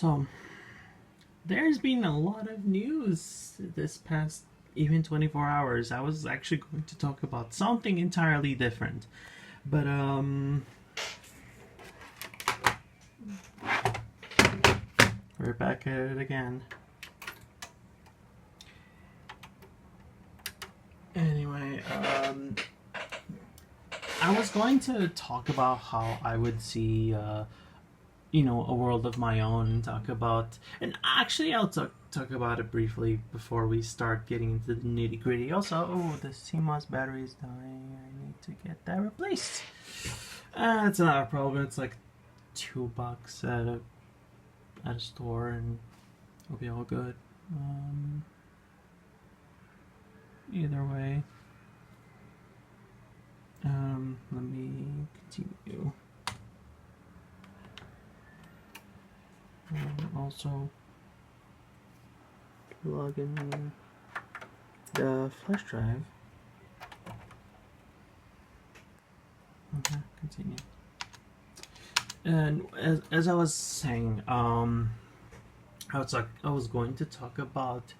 So, there's been a lot of news this past even 24 hours. I was actually going to talk about something entirely different. But, we're back at it again. Anyway, I was going to talk about how I would see a world of my own and talk about, and actually I'll talk about it briefly before we start getting into the nitty gritty. Also, the CMOS battery is dying. I need to get that replaced. It's not a problem. It's like $2 at a store, and it'll be all good. Either way, let me continue. Also plug in the flash drive. Okay, continue. And as I was saying, I was going to talk about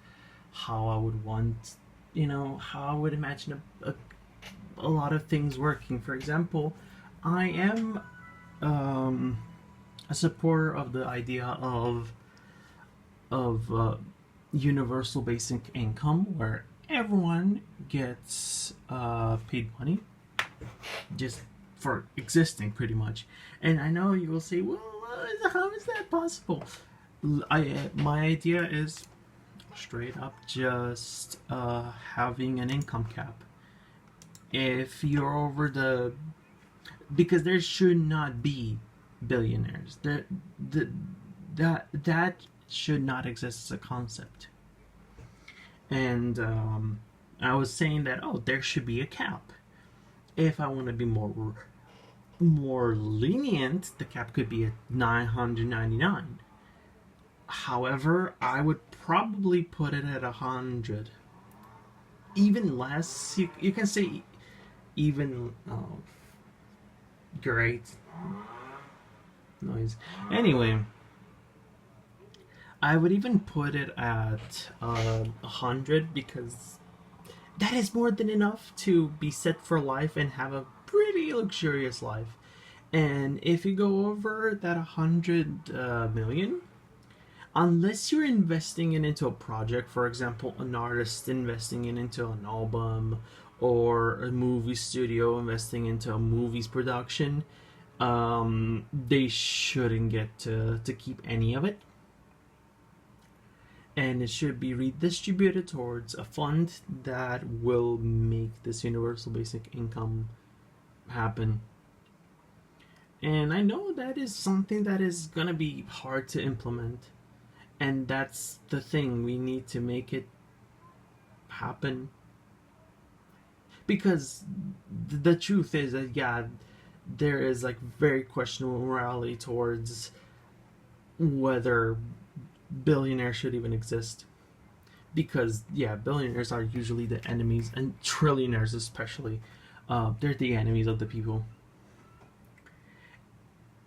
how I would want, how I would imagine a lot of things working. For example, I am a supporter of the idea of universal basic income, where everyone gets paid money just for existing, pretty much. And I know you will say, well, how is that possible? My idea is straight up just having an income cap. If you're over because there should not be billionaires. That should not exist as a concept. And I was saying that there should be a cap. If I want to be more lenient, the cap could be at 999. However, I would probably put it at 100. Even less. You can say even. Great noise. Anyway, I would even put it at 100, because that is more than enough to be set for life and have a pretty luxurious life. And if you go over that 100 million, unless you're investing it into a project, for example, an artist investing it into an album, or a movie studio investing into a movie's production, they shouldn't get to keep any of it. And it should be redistributed towards a fund that will make this universal basic income happen. And I know that is something that is going to be hard to implement. And that's the thing, we need to make it happen. Because the truth is that, there is like very questionable morality towards whether billionaires should even exist. Because, billionaires are usually the enemies, and trillionaires especially. They're the enemies of the people.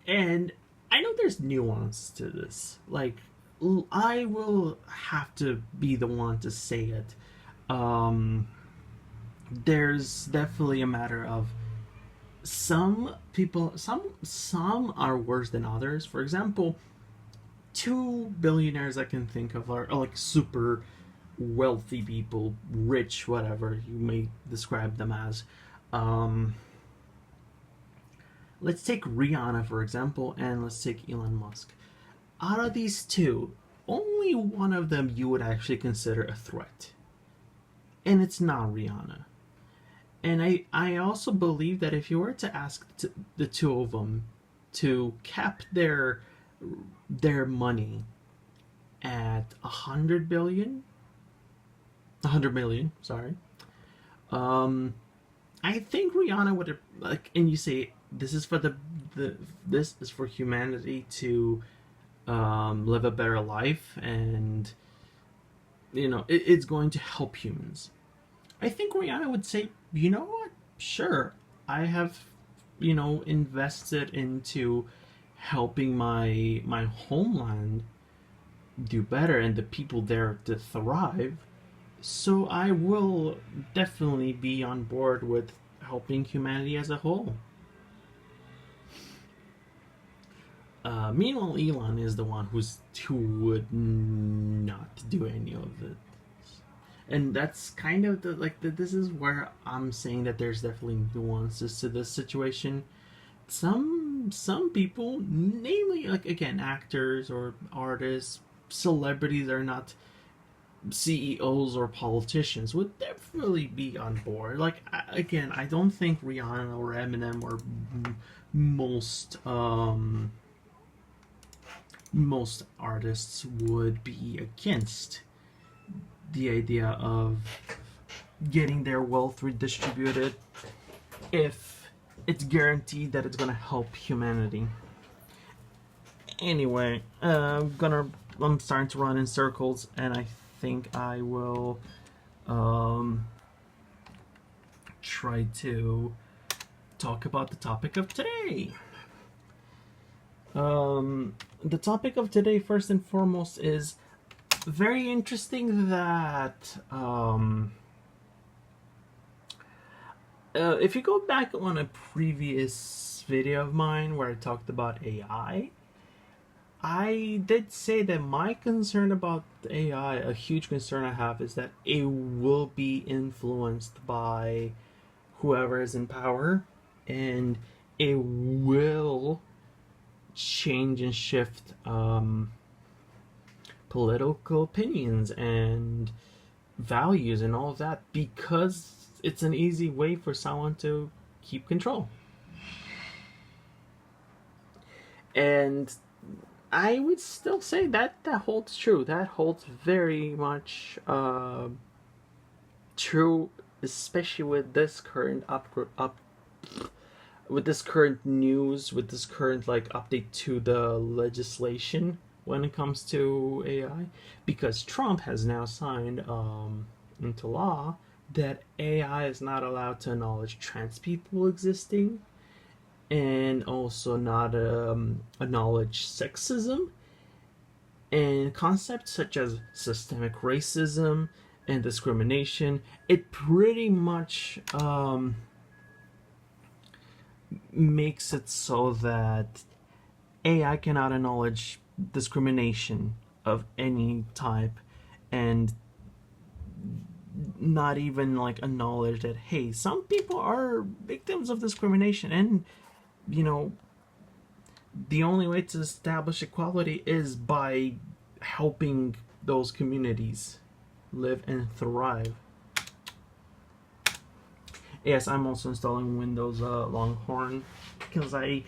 And I know there's nuance to this. Like, I will have to be the one to say it. There's definitely a matter of some people, some are worse than others. For example, 2 billionaires I can think of are like super wealthy people, rich, whatever you may describe them as. Let's take Rihanna, for example, and let's take Elon Musk. Out of these two, only one of them you would actually consider a threat. And it's not Rihanna. And I also believe that if you were to ask the two of them to cap their money at 100 million, sorry, I think Rihanna would have, and you say this is for this is for humanity to live a better life, and it's going to help humans. I think Rihanna would say, you know what? Sure, I have, invested into helping my homeland, do better and the people there to thrive. So I will definitely be on board with helping humanity as a whole. Meanwhile, Elon is the one who would not do any of it, and that's kind of this is where I'm saying that there's definitely nuances to this situation. Some people, namely like again actors or artists, celebrities, are not CEOs or politicians, would definitely be on board. Like again, I don't think Rihanna or Eminem or most most artists would be against the idea of getting their wealth redistributed if it's guaranteed that it's gonna help humanity. Anyway, I'm starting to run in circles, and I think I will try to talk about the topic of today. The topic of today, first and foremost, is very interesting that if you go back on a previous video of mine where I talked about AI, I did say that my concern about AI, a huge concern I have, is that it will be influenced by whoever is in power, and it will change and shift political opinions and values and all of that, because it's an easy way for someone to keep control. And I would still say that holds true. That holds very much true, especially with this current with this current news, with this current like update to the legislation when it comes to AI, because Trump has now signed into law that AI is not allowed to acknowledge trans people existing, and also not acknowledge sexism and concepts such as systemic racism and discrimination. It pretty much makes it so that AI cannot acknowledge discrimination of any type, and not even like acknowledge that, hey, some people are victims of discrimination, and you know, the only way to establish equality is by helping those communities live and thrive. Yes, I'm also installing Windows Longhorn because I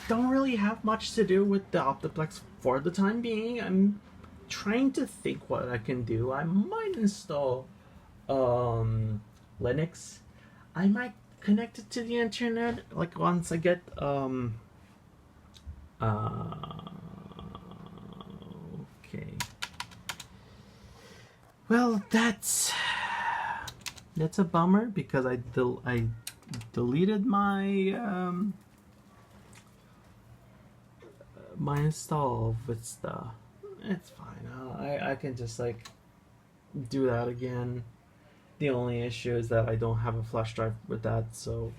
don't really have much to do with the Optiplex for the time being. I'm trying to think what I can do. I might install Linux. I might connect it to the internet like once I get okay. Well, that's a bummer because I deleted my my install of Vista. It's fine. I can just like do that again. The only issue is that I don't have a flash drive with that, so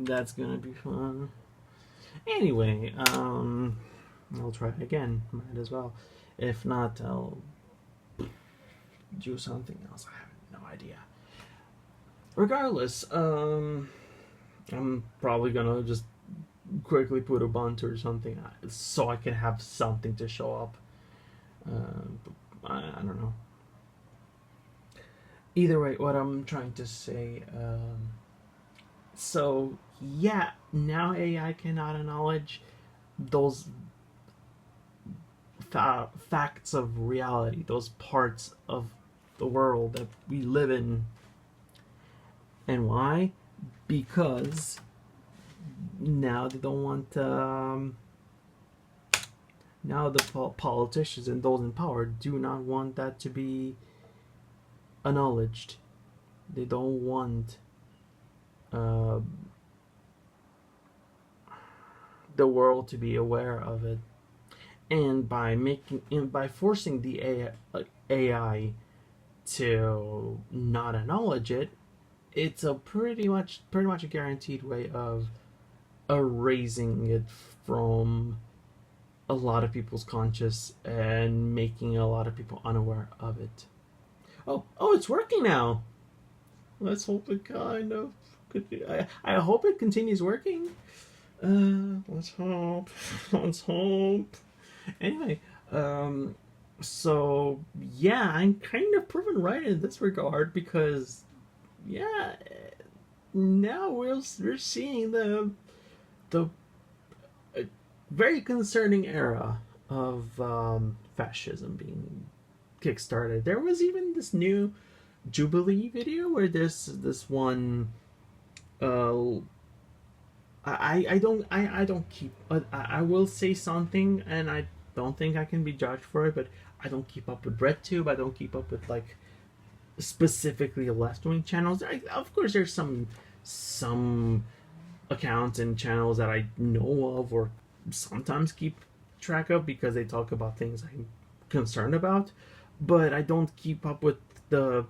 that's gonna be fun. Anyway, I'll try it again. Might as well. If not, I'll do something else. I have no idea. Regardless, I'm probably gonna just quickly put Ubuntu or something so I can have something to show up. I don't know. Either way, what I'm trying to say, so yeah, now AI cannot acknowledge those facts of reality, those parts of the world that we live in. And why? Because now they don't want now the politicians and those in power do not want that to be acknowledged. They don't want the world to be aware of it. and by forcing the AI to not acknowledge it, it's a pretty much a guaranteed way of erasing it from a lot of people's conscious and making a lot of people unaware of it. Oh, it's working now. Let's hope it kind of. I hope it continues working. Let's hope. Let's hope. Anyway, so yeah, I'm kind of proven right in this regard because, yeah, now we're seeing the very concerning era of fascism being kickstarted. There was even this new Jubilee video where this one uh I don't keep I will say something and I don't think I can be judged for it, but I don't keep up with RedTube. I don't keep up with like specifically left wing channels. Of course, there's some accounts and channels that I know of or sometimes keep track of because they talk about things I'm concerned about, but I don't keep up with the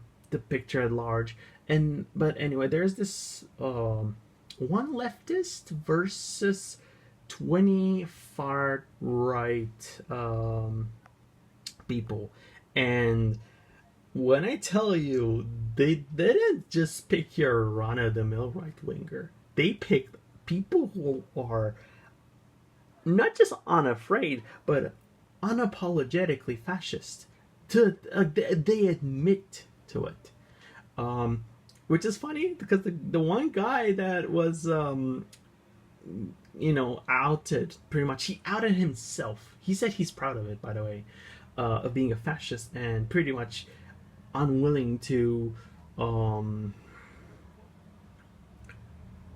picture at large. And but anyway, there's this one leftist versus 20 far right people, and when I tell you, they didn't just pick your run of the mill right winger. They picked people who are not just unafraid, but unapologetically fascist. They admit to it, which is funny because the one guy that was outed pretty much. He outed himself. He said he's proud of it, by the way, of being a fascist and pretty much unwilling to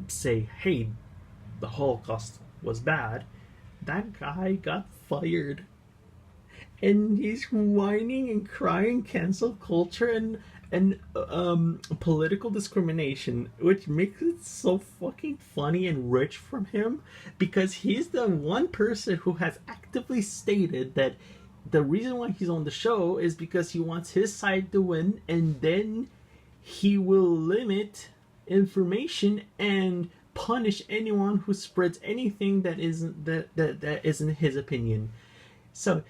say, hey, the Holocaust was bad. That guy got fired. And he's whining and crying cancel culture and political discrimination, which makes it so fucking funny and rich from him because he's the one person who has actively stated that the reason why he's on the show is because he wants his side to win, and then he will limit information and punish anyone who spreads anything that isn't his opinion. So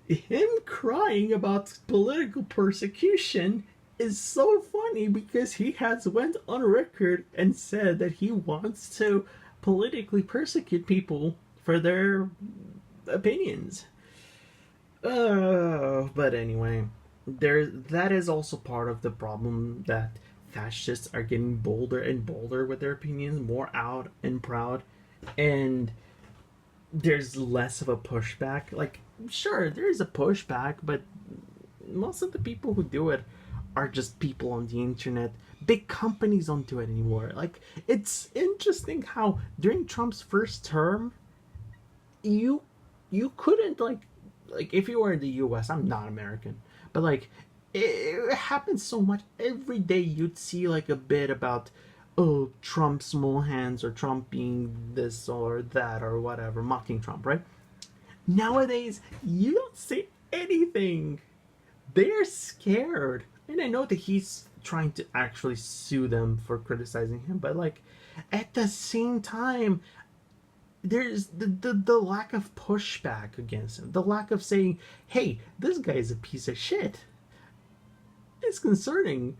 him crying about political persecution is so funny because he has went on record and said that he wants to politically persecute people for their opinions. But anyway, that is also part of the problem that fascists are getting bolder and bolder with their opinions, more out and proud, and there's less of a pushback. Like, sure, there is a pushback, but most of the people who do it are just people on the internet. Big companies don't do it anymore. Like, it's interesting how during Trump's first term, you couldn't like if you were in the U.S. I'm not American, but like it happens so much every day. You'd see like a bit about Trump's small hands or Trump being this or that or whatever, mocking Trump, right? Nowadays, you don't see anything. They're scared. And I know that he's trying to actually sue them for criticizing him, but like at the same time, there's the lack of pushback against him. The lack of saying, hey, this guy is a piece of shit. It's concerning.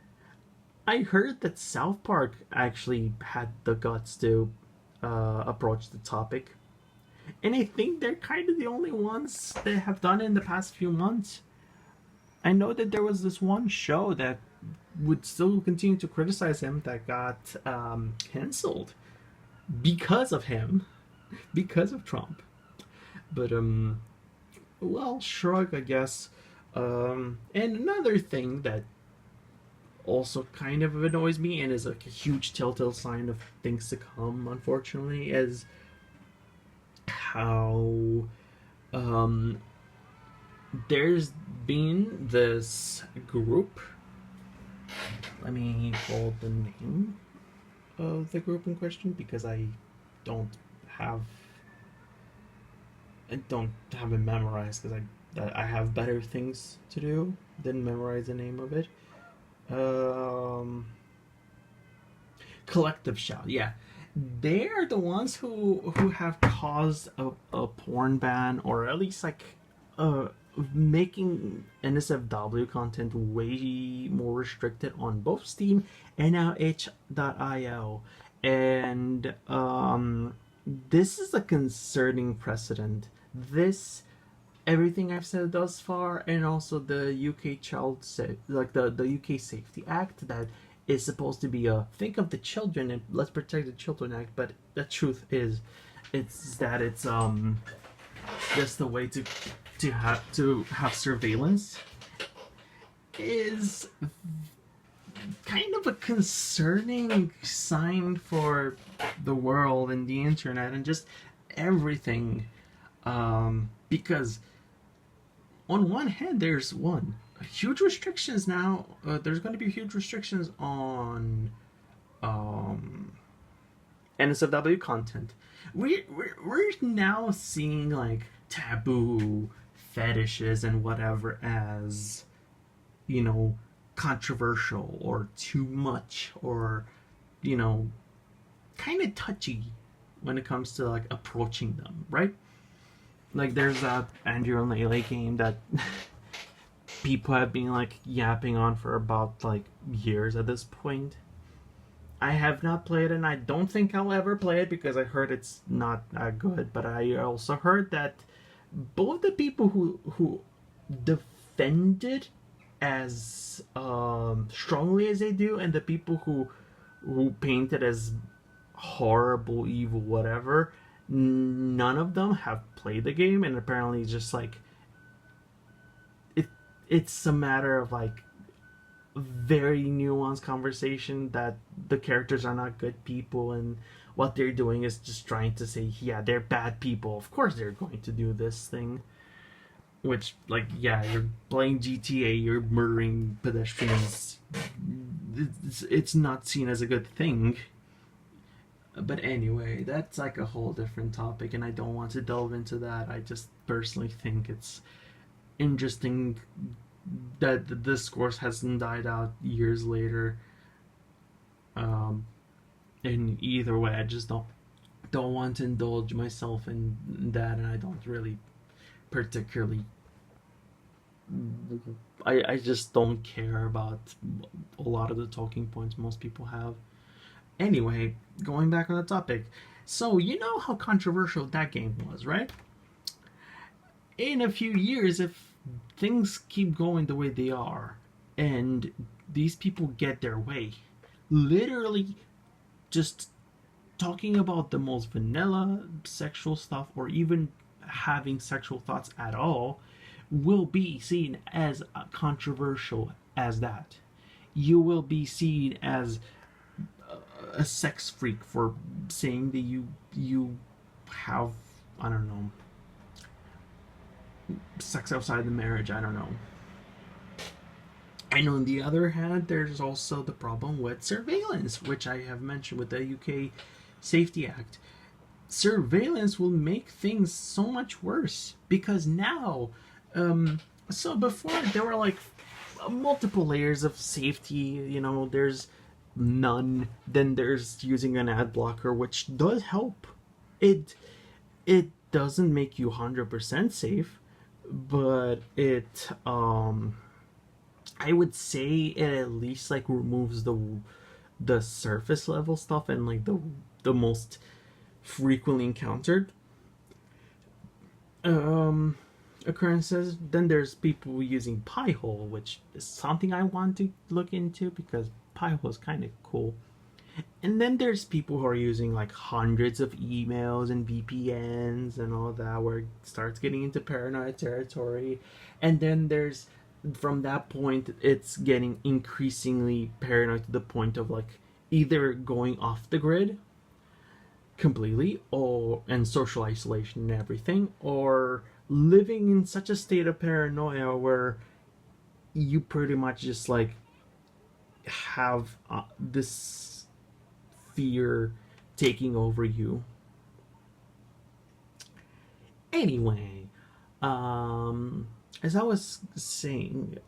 I heard that South Park actually had the guts to approach the topic. And I think they're kind of the only ones that have done it in the past few months. I know that there was this one show that would still continue to criticize him that got cancelled because of him, because of Trump. But well, shrug, I guess. And another thing that also kind of annoys me and is like a huge telltale sign of things to come, unfortunately, is how there's been this group. Let me hold the name of the group in question because I don't have I don't have it memorized because I have better things to do than memorize the name of it. Um, Collective Shout, yeah, they are the ones who have caused a porn ban, or at least like uh making NSFW content way more restricted on both Steam and now itch.io. And this is a concerning precedent. This Everything I've said thus far, and also the UK the UK Safety Act that is supposed to be a think of the children and let's protect the children act, but the truth is, it's just the way to have surveillance is kind of a concerning sign for the world and the internet and just everything, because on one hand, there's huge restrictions now. There's going to be huge restrictions on um, NSFW content. We're now seeing like taboo fetishes and whatever as, you know, controversial or too much or, you know, kind of touchy when it comes to like approaching them, right? Like there's that Andrew and Lele game that people have been like yapping on for about like years at this point. I have not played it and I don't think I'll ever play it because I heard it's not that good, but I also heard that both the people who defend it as strongly as they do and the people who paint it as horrible, evil, whatever, none of them have played the game, and apparently just like it's a matter of like very nuanced conversation that the characters are not good people and what they're doing is just trying to say, yeah, they're bad people, of course they're going to do this thing, which, like, yeah, you're playing GTA, you're murdering pedestrians, it's not seen as a good thing. But anyway, that's like a whole different topic, and I don't want to delve into that. I just personally think it's interesting that the discourse hasn't died out years later. In either way, I just don't want to indulge myself in that, and I don't really particularly. I just don't care about a lot of the talking points most people have. Anyway, going back on the topic. So, you know how controversial that game was, right? In a few years, if things keep going the way they are, and these people get their way, literally just talking about the most vanilla sexual stuff, or even having sexual thoughts at all, will be seen as controversial as that. You will be seen as a sex freak for saying that you have, I don't know, sex outside the marriage, I don't know. And on the other hand, there's also the problem with surveillance, which I have mentioned with the UK Safety Act. Surveillance will make things so much worse because now, so before there were like multiple layers of safety. You know, there's none. Then there's using an ad blocker, which does help. It doesn't make you 100% safe, but it I would say it at least like removes the surface level stuff and like the most frequently encountered occurrences. Then there's people using Pi-hole, which is something I want to look into because Pi-hole is kind of cool. And then there's people who are using like hundreds of emails and VPNs and all that, where it starts getting into paranoid territory. And then there's, from that point, it's getting increasingly paranoid to the point of like either going off the grid completely, or and social isolation and everything, or living in such a state of paranoia where you pretty much just like have this fear taking over you. Anyway, as I was saying,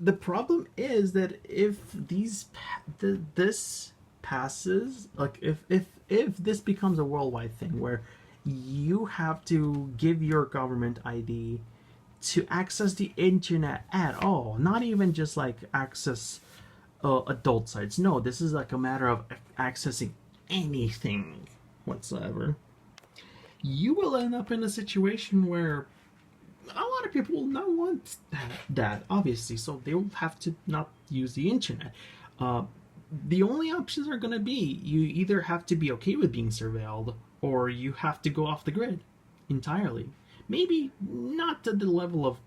the problem is that if this passes, like if this becomes a worldwide thing where you have to give your government ID to access the internet at all, not even just like access adult sites. No, this is like a matter of accessing anything whatsoever. You will end up in a situation where a lot of people will not want that, obviously, so they will have to not use the internet. Uh, the only options are going to be you either have to be okay with being surveilled or you have to go off the grid entirely. Maybe not to the level of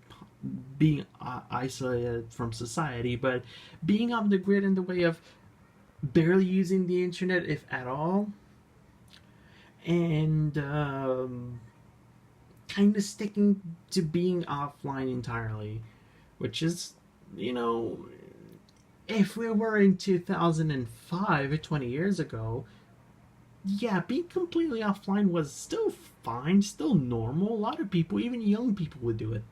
being isolated from society, but being off the grid in the way of barely using the internet, if at all, and kind of sticking to being offline entirely, which is, you know, if we were in 2005, 20 years ago, yeah, being completely offline was still fine, still normal. A lot of people, even young people, would do it.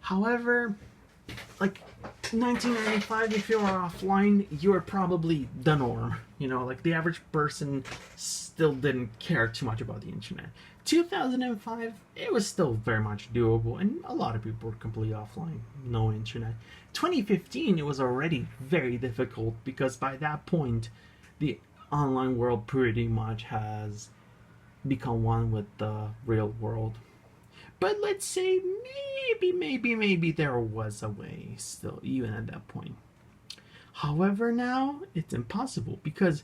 However, like 1995, if you were offline, you were probably the norm. You know, like the average person still didn't care too much about the internet. 2005, it was still very much doable, and a lot of people were completely offline, no internet. 2015, it was already very difficult because by that point, the online world pretty much has become one with the real world. But let's say maybe there was a way still, even at that point. However, now it's impossible because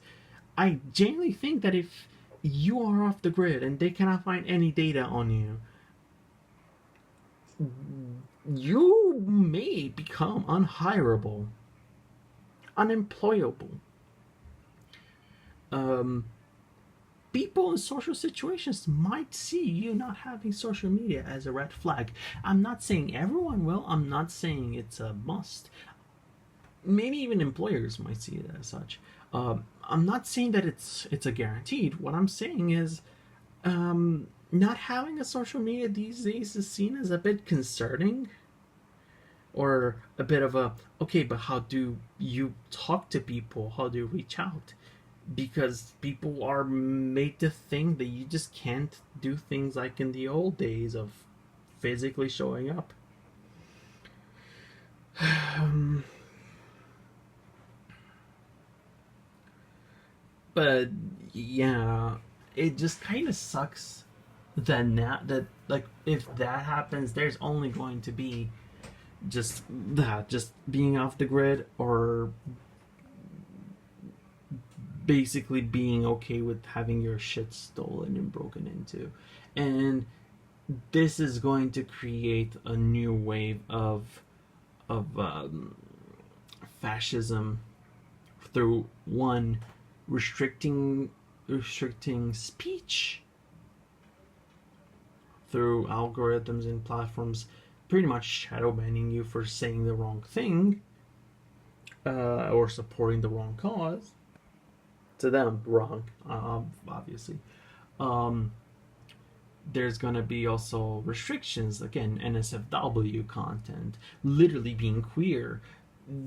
I genuinely think that if you are off the grid and they cannot find any data on you, you may become unhireable, unemployable. Um, People in social situations might see you not having social media as a red flag. I'm not saying everyone will, I'm not saying it's a must. Maybe even employers might see it as such. I'm not saying that it's a guaranteed. What I'm saying is not having a social media these days is seen as a bit concerning, or a bit of a okay, but how do you talk to people? How do you reach out? Because people are made to think that you just can't do things like in the old days of physically showing up. But yeah, it just kind of sucks that now that, like, if that happens, there's only going to be just being off the grid, or basically being okay with having your shit stolen and broken into. And this is going to create a new wave of fascism through one, restricting speech through algorithms and platforms pretty much shadow banning you for saying the wrong thing, or supporting the wrong cause. To them, wrong, obviously. Um, there's gonna be also restrictions, again, NSFW content, literally being queer.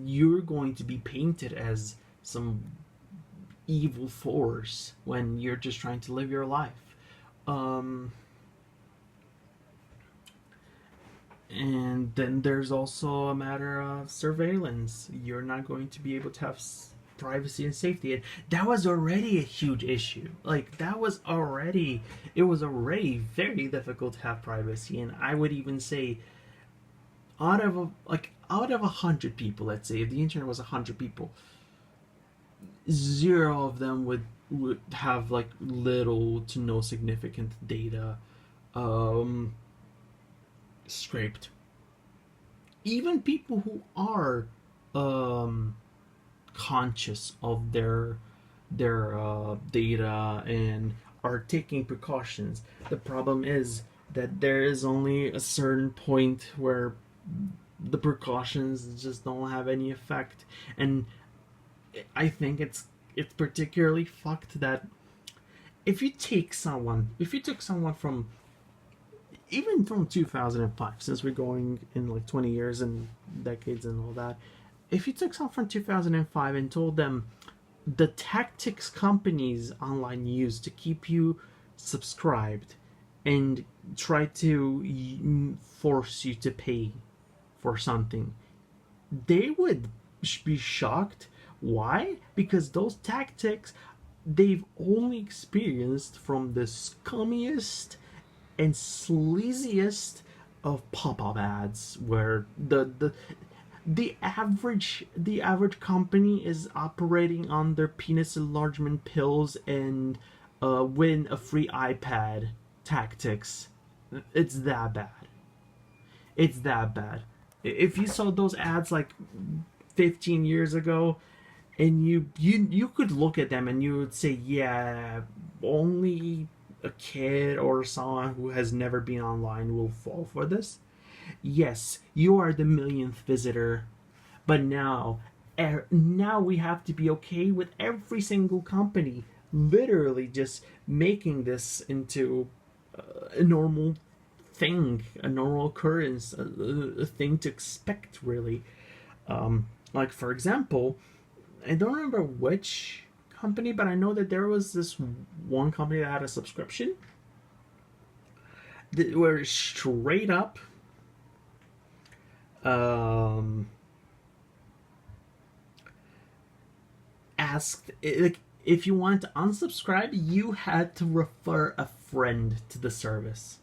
You're going to be painted as some evil force when you're just trying to live your life. And then there's also a matter of surveillance. You're not going to be able to have privacy and safety, and that was already a huge issue. Like, it was already very difficult to have privacy. And I would even say, out of 100 people, let's say if the internet was 100 people, zero of them would have like little to no significant data um scraped. Even people who are um conscious of their data and are taking precautions. The problem is that there is only a certain point where the precautions just don't have any effect. And I think it's particularly fucked that if you took someone from even from 2005, since we're going in like 20 years and decades and all that, if you took someone from 2005 and told them the tactics companies online use to keep you subscribed and try to force you to pay for something, they would be shocked. Why? Because those tactics they've only experienced from the scummiest and sleaziest of pop-up ads, where the average company is operating on their penis enlargement pills and win a free iPad tactics. It's that bad. It's that bad. If you saw those ads like 15 years ago, and you could look at them and you would say, yeah, only a kid or someone who has never been online will fall for this. Yes, you are the millionth visitor, but now we have to be okay with every single company literally just making this into a normal thing, a normal occurrence, a thing to expect, really. Like, for example, I don't remember which company, but I know that there was this one company that had a subscription that were straight up asked, like, if you wanted to unsubscribe, you had to refer a friend to the service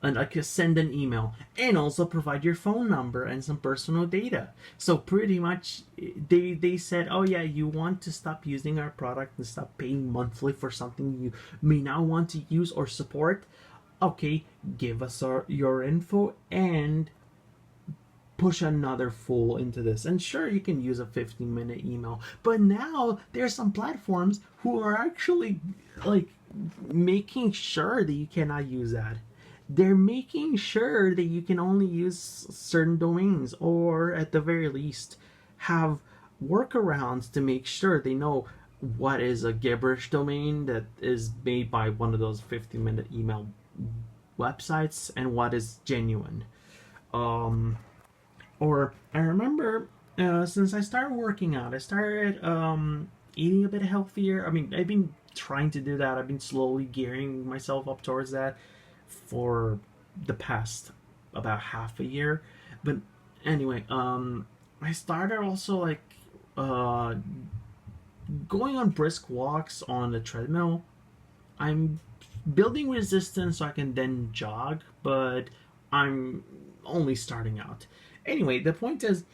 and I could send an email and also provide your phone number and some personal data. So pretty much they said, oh yeah, you want to stop using our product and stop paying monthly for something you may not want to use or support. Okay, give us your info and push another fool into this. And sure, you can use a 15-minute email, but now there's some platforms who are actually like making sure that you cannot use that. They're making sure that you can only use certain domains, or at the very least have workarounds to make sure they know what is a gibberish domain that is made by one of those 15-minute email websites and what is genuine. Or I remember, since I started working out, I started eating a bit healthier. I mean, I've been trying to do that. I've been slowly gearing myself up towards that for the past about half a year. But anyway, I started also like uh, going on brisk walks on the treadmill. I'm building resistance so I can then jog, but I'm only starting out. Anyway, the point is,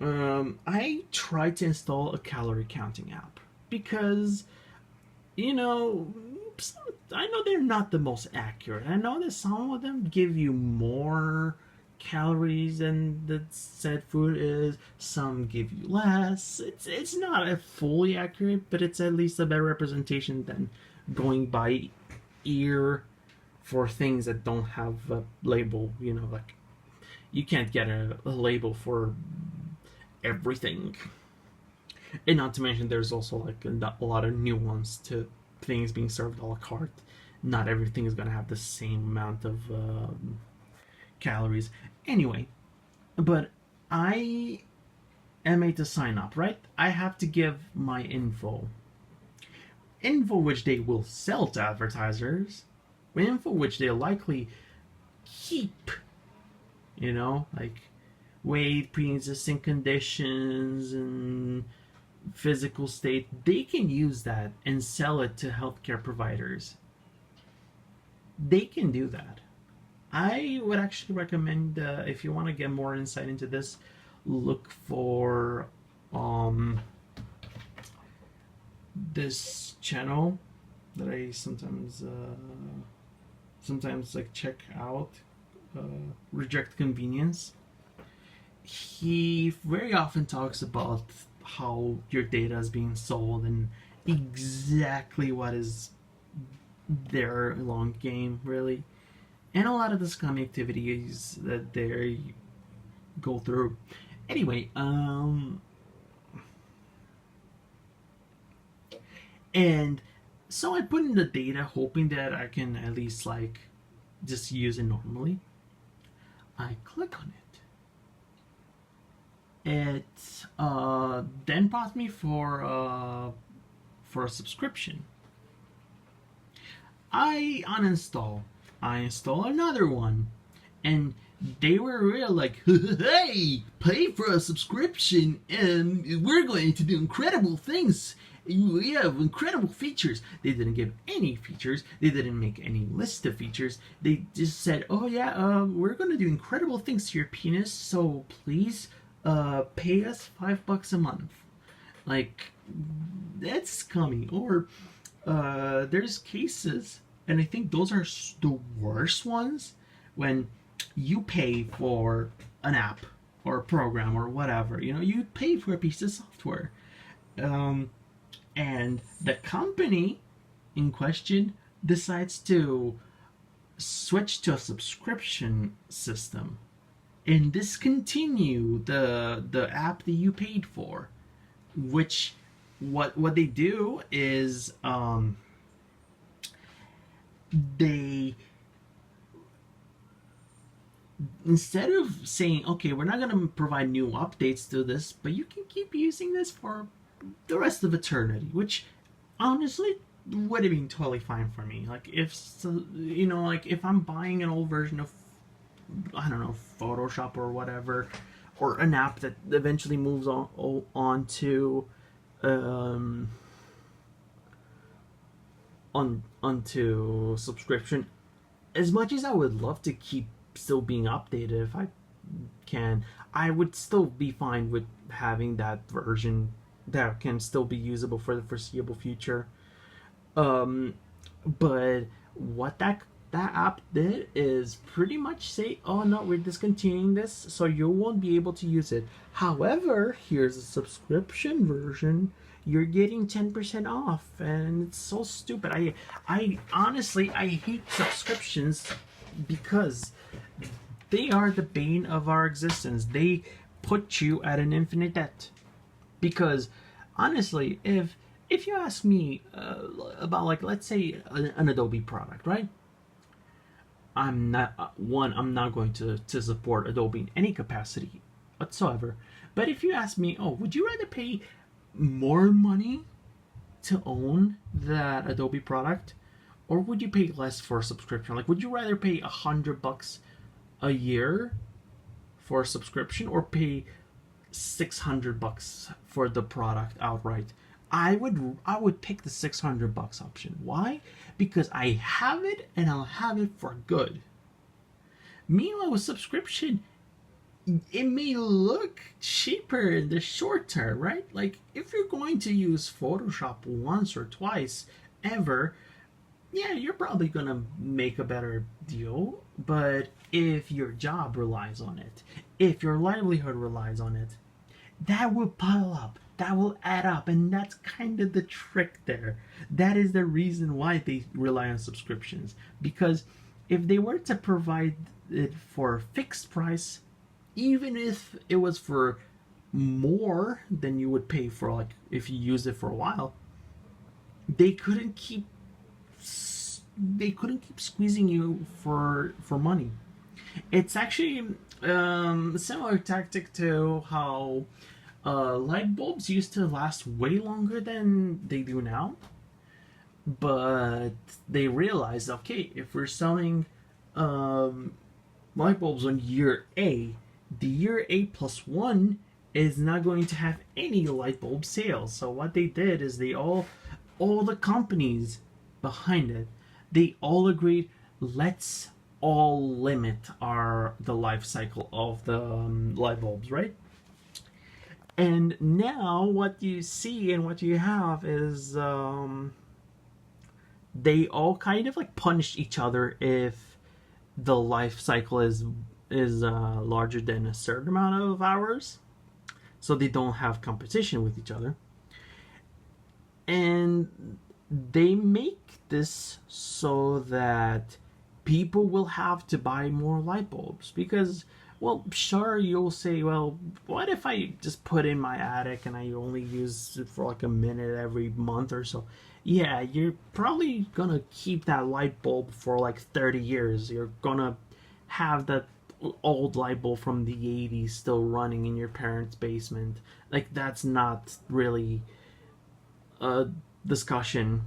I tried to install a calorie counting app because, you know, I know they're not the most accurate. I know that some of them give you more calories than the said food is. Some give you less. It's not a fully accurate, but it's at least a better representation than going by ear for things that don't have a label. You know, like you can't get a label for everything. And not to mention, there's also like a lot of nuance to things being served a la carte. Not everything is going to have the same amount of calories. Anyway, but I am made to sign up, right? I have to give my info. Info which they will sell to advertisers. Info which they'll likely keep. You know, like weight, pre-existing conditions, and physical state. They can use that and sell it to healthcare providers. They can do that. I would actually recommend, if you want to get more insight into this, look for this channel that I sometimes like check out, Reject Convenience. He very often talks about how your data is being sold and exactly what is their long game, really, and a lot of the scam activities that they go through. Anyway, and So I put in the data hoping that I can at least like just use it normally. I click on it. It then brought me for a subscription. I uninstall. I install another one, and they were real like, hey, pay for a subscription, and we're going to do incredible things. We have incredible features. They didn't give any features. They didn't make any list of features. They just said, oh yeah, we're going to do incredible things to your penis, so please pay us $5 a month. Like, that's scummy. Or there's cases, and I think those are the worst ones, when you pay for an app or a program or whatever. You know, you pay for a piece of software, and the company in question decides to switch to a subscription system and discontinue the app that you paid for. Which what they do is they, instead of saying, okay, we're not going to provide new updates to this, but you can keep using this for the rest of eternity, which honestly would have been totally fine for me. Like, if, you know, like if I'm buying an old version of, I don't know, Photoshop or whatever, or an app that eventually moves on to onto subscription, as much as I would love to keep still being updated if I can, I would still be fine with having that version that can still be usable for the foreseeable future. But what that app did is pretty much say, oh no, we're discontinuing this, so you won't be able to use it. However, here's a subscription version. You're getting 10% off, and it's so stupid. I honestly, I hate subscriptions because they are the bane of our existence. They put you at an infinite debt. Because honestly, if you ask me about, like, let's say an Adobe product, right? I'm not going to support Adobe in any capacity whatsoever. But if you ask me, oh, would you rather pay more money to own that Adobe product, or would you pay less for a subscription? Like, would you rather pay $100 a year for a subscription, or pay $600 for the product outright? I would pick the $600 option. Why? Because I have it, and I'll have it for good. Meanwhile, with subscription, it may look cheaper in the short term, right? Like, if you're going to use Photoshop once or twice ever, yeah, you're probably gonna make a better deal. But if your job relies on it, if your livelihood relies on it, that will pile up, that will add up, and that's kind of the trick there. That is the reason why they rely on subscriptions, because if they were to provide it for a fixed price, even if it was for more than you would pay for, like, if you use it for a while, they couldn't keep squeezing you for money. It's actually a similar tactic to how light bulbs used to last way longer than they do now. But they realized, okay, if we're selling light bulbs on year A, the year A plus one is not going to have any light bulb sales. So what they did is all the companies behind it, they all agreed, let's all limit the life cycle of the light bulbs, right? And now what you see and what you have is they all kind of like punish each other if the life cycle is larger than a certain amount of hours, so they don't have competition with each other. And they make this so that people will have to buy more light bulbs, because, well, sure, you'll say, well, what if I just put in my attic and I only use it for like a minute every month or so? yeah, you're probably gonna keep that light bulb for like 30 years. You're gonna have that old light bulb from the 80s still running in your parents' basement. Like, that's not really a discussion.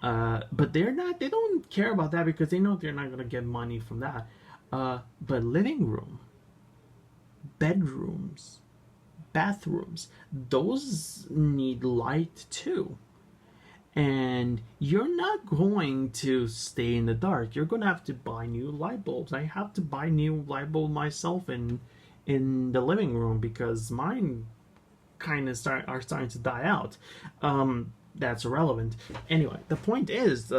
But they don't care about that because they know they're not gonna get money from that. But living room, bedrooms, bathrooms, those need light too. And you're not going to stay in the dark. You're going to have to buy new light bulbs. I have to buy new light bulb myself in the living room because mine kind of are starting to die out. That's irrelevant. Anyway, the point is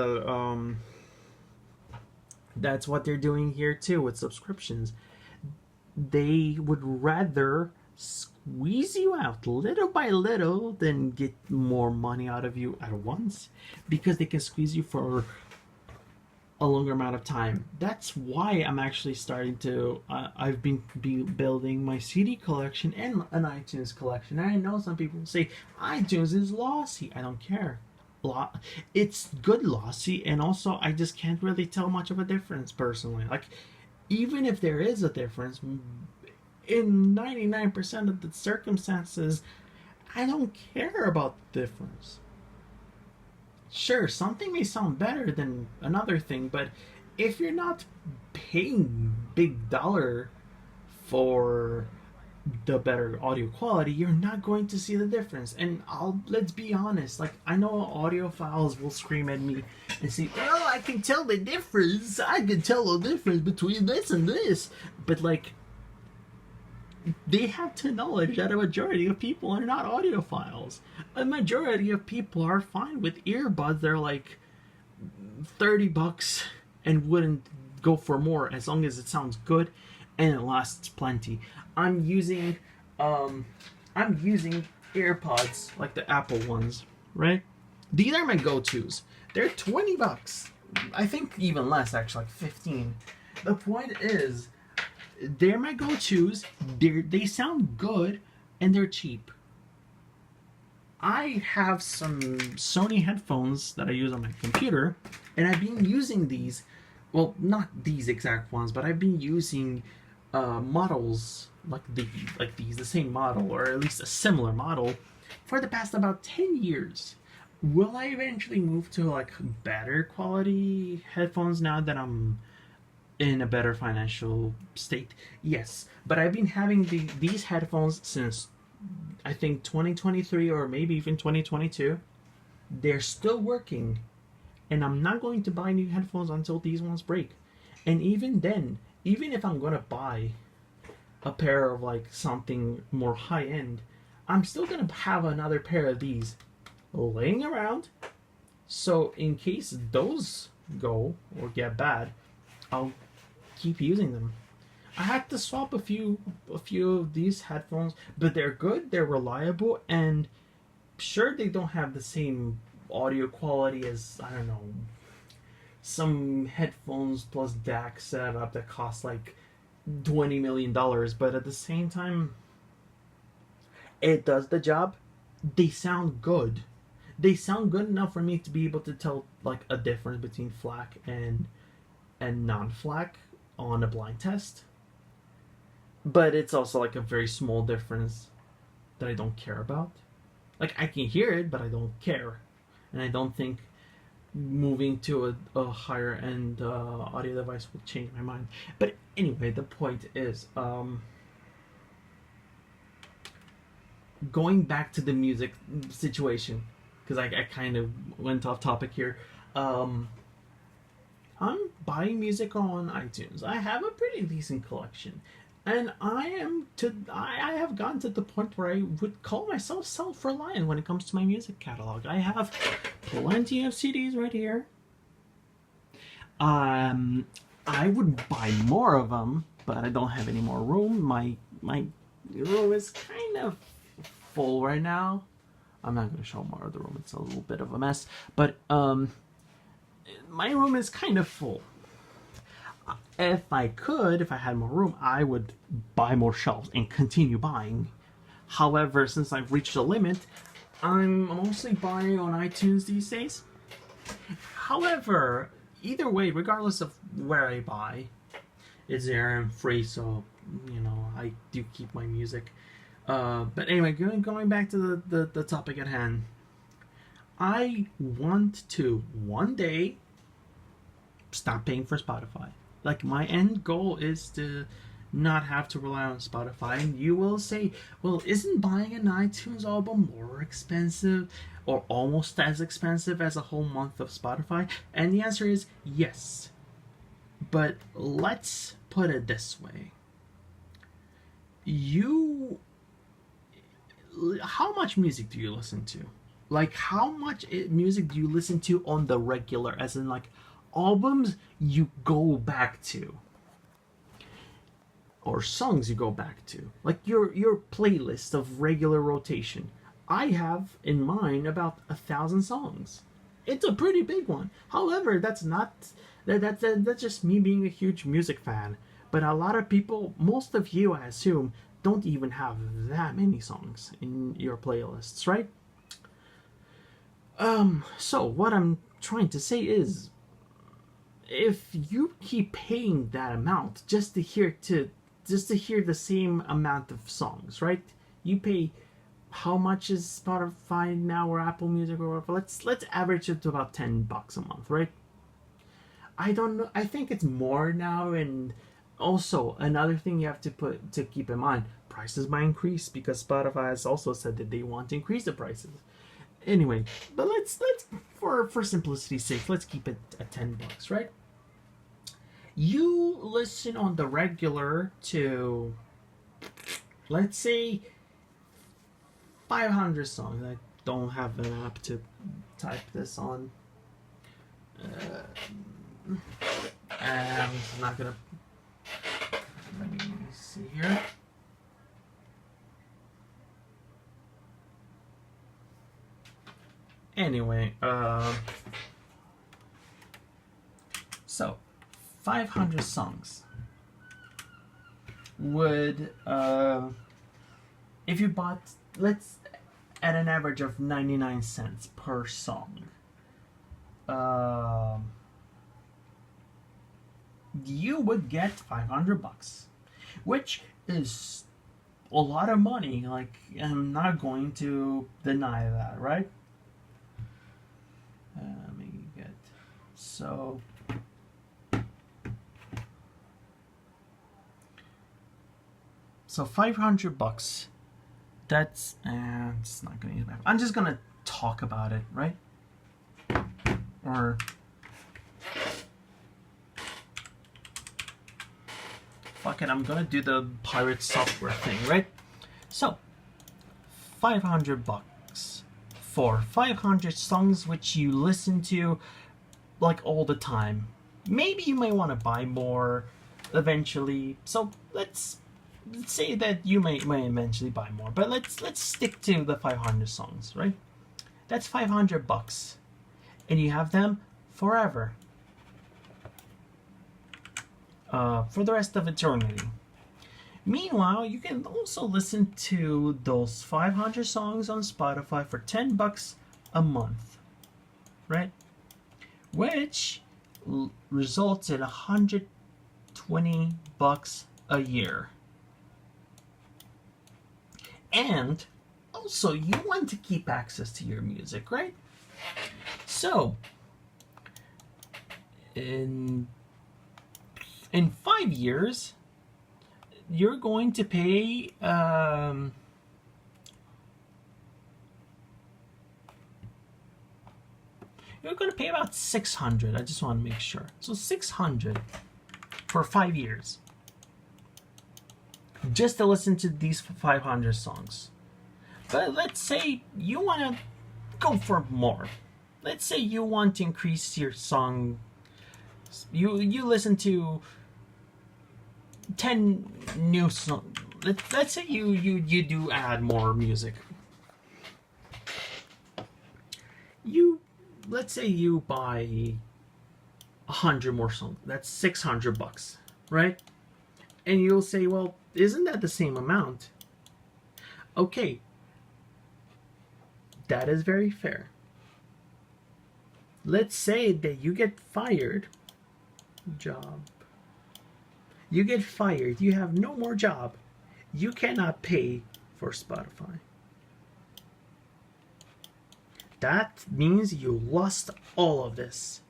that's what they're doing here too with subscriptions. They would rather squeeze you out little by little than get more money out of you at once because they can squeeze you for a longer amount of time. That's why I'm actually starting to I've been building my CD collection and an iTunes collection. And I know some people say iTunes is lossy. I don't care. It's good lossy, and also I just can't really tell much of a difference personally. Like, even if there is a difference, in 99% of the circumstances, I don't care about the difference. Sure, something may sound better than another thing, but if you're not paying big dollar for the better audio quality, you're not going to see the difference. And let's be honest, like, I know audiophiles will scream at me and say, "Oh, I can tell the difference. I can tell the difference between this and this." But like, they have to acknowledge that a majority of people are not audiophiles. A majority of people are fine with earbuds. They're like $30 and wouldn't go for more as long as it sounds good and it lasts plenty. I'm using AirPods like the Apple ones, right? These are my go-tos. They're $20. I think even less, actually, like 15. The point is, they're my go-tos. They sound good and they're cheap. I have some Sony headphones that I use on my computer, and I've been using these. Well, not these exact ones, but I've been using models like these, the same model, or at least a similar model, for the past about 10 years. Will I eventually move to like better quality headphones now that I'm in a better financial state? Yes, but I've been having these headphones since I think 2023 or maybe even 2022. They're still working, and I'm not going to buy new headphones until these ones break. And even then, even if I'm going to buy a pair of like something more high end, I'm still going to have another pair of these laying around, so in case those go or get bad, I'll keep using them. I had to swap a few of these headphones, but they're good, they're reliable, and sure, they don't have the same audio quality as, I don't know, some headphones plus DAC setup that cost like $20 million, but at the same time, it does the job. They sound good. They sound good enough for me to be able to tell like a difference between FLAC and non-FLAC on a blind test. But it's also like a very small difference that I don't care about. Like, I can hear it, but I don't care. And I don't think moving to a higher end audio device will change my mind. But anyway, the point is, going back to the music situation, because I kind of went off topic here. I'm buying music on iTunes. I have a pretty decent collection. And I have gotten to the point where I would call myself self-reliant when it comes to my music catalog. I have plenty of CDs right here. I would buy more of them, but I don't have any more room. My room is kind of full right now. I'm not going to show more of the room. It's a little bit of a mess. But my room is kind of full. If I had more room, I would buy more shelves and continue buying. However, since I've reached a limit, I'm mostly buying on iTunes these days. However, either way, regardless of where I buy, it's there and free, so I do keep my music. But anyway, going back to the topic at hand, I want to one day stop paying for Spotify. Like, my end goal is to not have to rely on Spotify. And you will say, well, isn't buying an iTunes album more expensive or almost as expensive as a whole month of Spotify? And the answer is yes. But let's put it this way. How much music do you listen to? Like, how much music do you listen to on the regular, as in like albums you go back to, or songs you go back to, like your playlist of regular rotation? I have in mind about 1,000 songs. It's a pretty big one. However, that's just me being a huge music fan. But a lot of people, most of you, I assume, don't even have that many songs in your playlists, right? So what I'm trying to say is, if you keep paying that amount just to hear the same amount of songs, right? You pay, how much is Spotify now, or Apple Music, or whatever? Let's average it to about $10 a month, right? I don't know. I think it's more now. And also, another thing you have to keep in mind: prices might increase, because Spotify has also said that they want to increase the prices. Anyway, but let's for simplicity's sake, let's keep it at $10, right? You listen on the regular to, let's say, 500 songs. I don't have an app to type this on. I'm not gonna. Let me see here. Anyway, so 500 songs would, if you bought, let's, at an average of 99 cents per song, you would get $500, which is a lot of money. Like, I'm not going to deny that, right? Let me get, so $500. That's, it's not gonna use my, I'm just gonna talk about it, right? Or fuck it, I'm gonna do the pirate software thing, right? So $500 for 500 songs which you listen to like all the time. Maybe you may want to buy more eventually. So let's say that you may eventually buy more, but let's stick to the 500 songs, right? That's $500, and you have them forever, for the rest of eternity. Meanwhile, you can also listen to those 500 songs on Spotify for $10 a month, right? Which results in $120 a year. And also, you want to keep access to your music, right? So, in 5 years, you're going to pay you're going to pay about $600. I just want to make sure. So $600 for 5 years, just to listen to these 500 songs. But let's say you want to go for more. Let's say you want to increase your song. You listen to 10 new songs. Let's say you do add more music. Let's say you buy 100 more songs. That's $600, right? And you'll say, well, isn't that the same amount? Okay, that is very fair. let's say that you get fired. Job. You get fired. You have no more job. You cannot pay for Spotify. That means you lost all of this.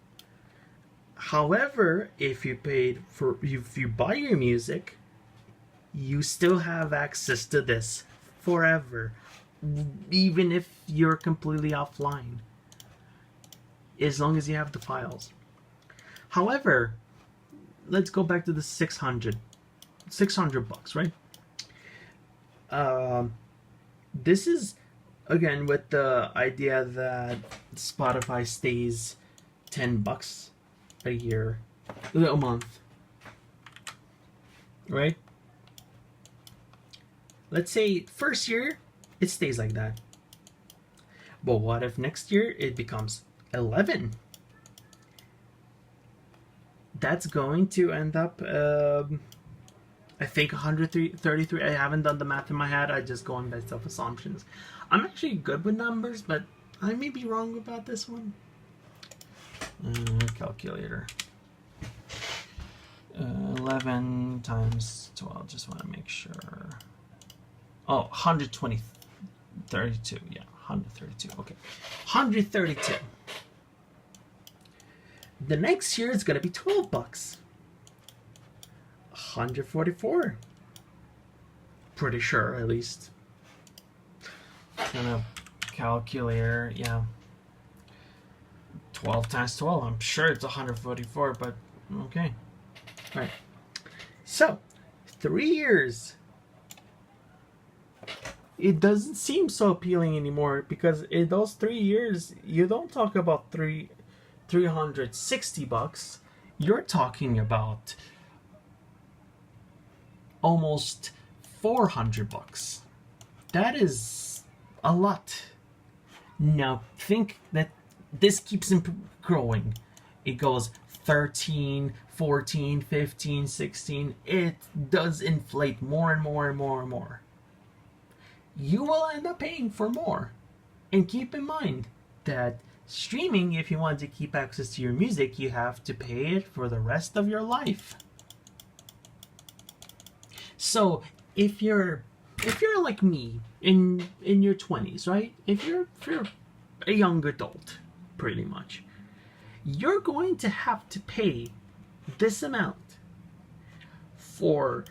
However, if you buy your music, you still have access to this forever, even if you're completely offline, as long as you have the files. However, let's go back to the 600 bucks, right? This is again with the idea that Spotify stays $10 a month, right? Let's say first year it stays like that, but what if next year it becomes 11? That's going to end up I think 133. I haven't done the math in my head. I just going based off assumptions. I'm actually good with numbers, but I may be wrong about this one. Calculator. 11 times 12. Just want to make sure. Oh, 120. 32. Yeah, 132. Okay. 132. The next year it's going to be $12. 144. Pretty sure, at least. Gonna calculator, yeah. 12 times 12. I'm sure it's 144, but okay. All right. So, 3 years. It doesn't seem so appealing anymore because in those 3 years, you don't talk about $360. You're talking about almost $400. That is a lot. Now think that this keeps growing. It goes 13, 14, 15, 16. It does inflate more and more and more and more. You will end up paying for more. And keep in mind that streaming, if you want to keep access to your music, you have to pay it for the rest of your life. So if you're like me in your 20s, right? If you're a young adult, pretty much, you're going to have to pay this amount for,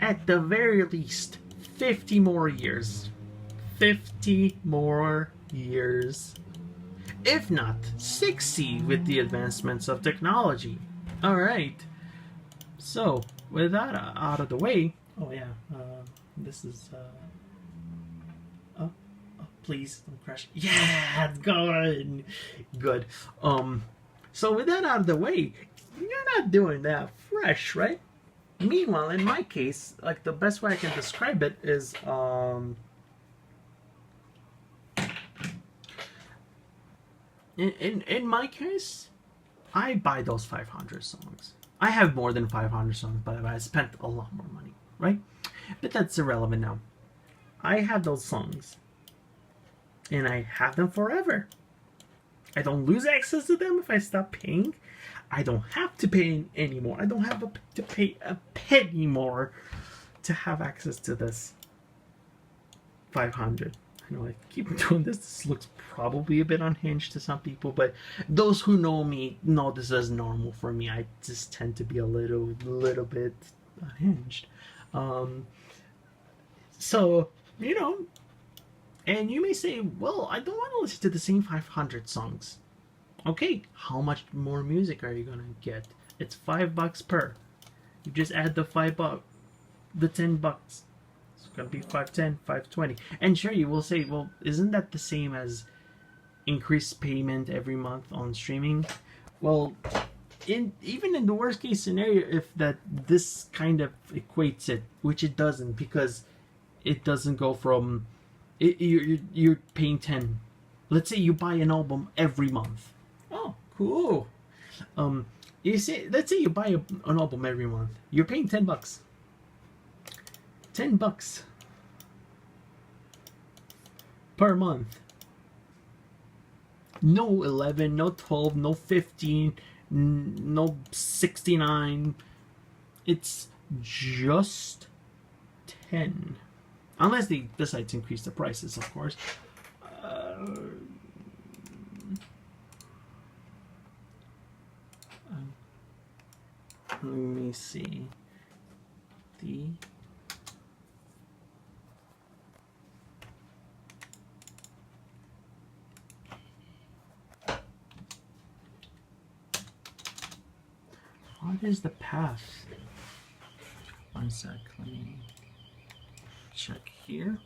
at the very least, 50 more years. 50 more years. If not 60 with the advancements of technology. Alright. So, with that out of the way, oh yeah, this is, please don't crash. Yeah, it's good. Good. So with that out of the way, you're not doing that fresh, right? Meanwhile, in my case, like the best way I can describe it is, in my case, I buy those 500 songs. I have more than 500 songs, but I spent a lot more money, right? But that's irrelevant now. I have those songs, and I have them forever. I don't lose access to them if I stop paying. I don't have to pay anymore. I don't have to pay a penny more to have access to this 500. I know I keep doing this. This looks probably a bit unhinged to some people, but those who know me know this is normal for me. I just tend to be a little bit unhinged. So, and you may say, well, I don't want to listen to the same 500 songs. Okay, how much more music are you gonna get? It's $5 per. You just add the $10. It's gonna be $5.10, $5.20. And sure, you will say, well, isn't that the same as increased payment every month on streaming? Well, even in the worst case scenario, if this kind of equates it, which it doesn't, because it doesn't go from you're paying 10. Let's say you buy an album every month. Oh, cool. Let's say you buy an album every month. You're paying $10. $10 per month. No 11, no 12, no 15, no 69. It's just 10. Unless they decide to increase the prices, of course. Let me see. What is the path? One sec, let me check here.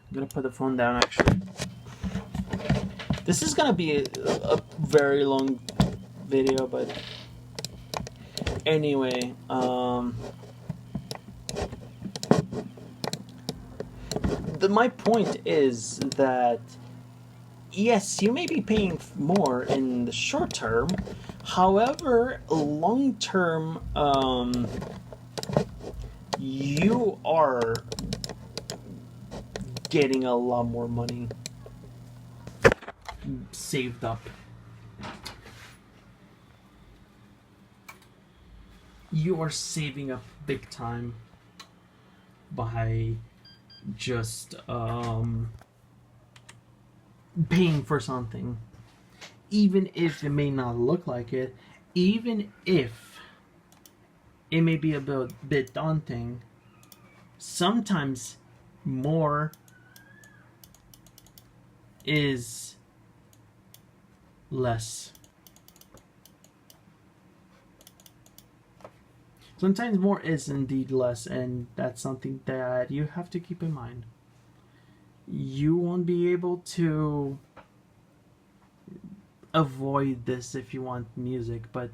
I'm gonna put the phone down actually. This is gonna be a very long video, but anyway, my point is that yes, you may be paying more in the short term. However, long term, you are getting a lot more money saved up. You are saving up big time by just paying for something, even if it may not look like it, even if it may be a bit daunting. Sometimes more is less. Sometimes more is indeed less, and that's something that you have to keep in mind. You won't be able to avoid this if you want music, but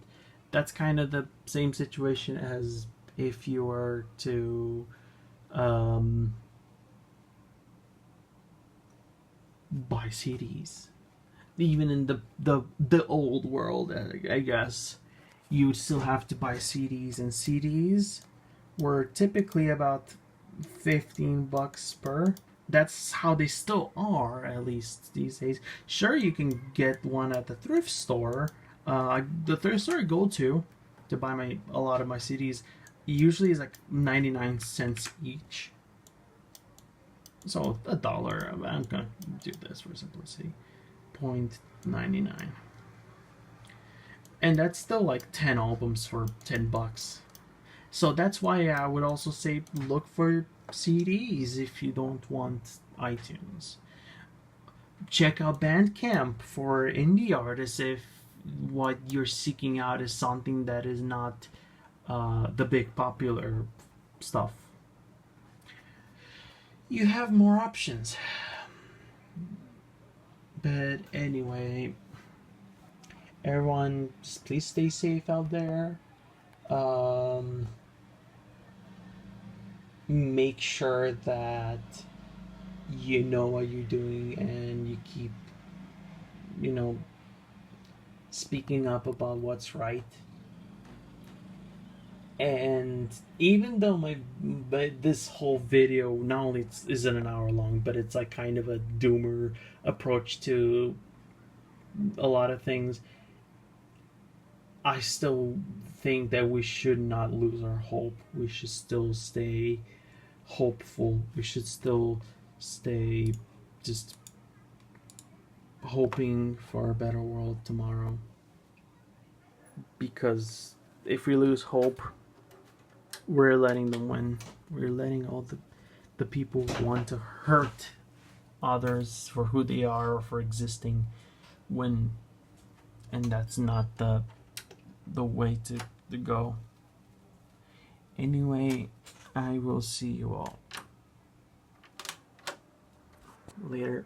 that's kind of the same situation as if you were to buy CDs. Even in the old world, I guess, you would still have to buy CDs, and CDs were typically about $15 per. That's how they still are, at least these days. Sure, you can get one at the thrift store. The thrift store I go to buy a lot of my CDs usually is like 99 cents each. So $1. I'm gonna do this for simplicity. 0.99. And that's still like 10 albums for $10. So that's why I would also say look for CDs if you don't want iTunes. Check out Bandcamp for indie artists if what you're seeking out is something that is not the big popular stuff. You have more options. But anyway, everyone, just please stay safe out there. Make sure that you know what you're doing and you keep, speaking up about what's right. And even though this whole video not only isn't an hour long, but it's like kind of a doomer approach to a lot of things, I still think that we should not lose our hope. We should still stay hopeful. We should still stay just hoping for a better world tomorrow. Because if we lose hope, we're letting them win. We're letting all the people who want to hurt others for who they are or for existing win. And that's not the way to go. Anyway, I will see you all later.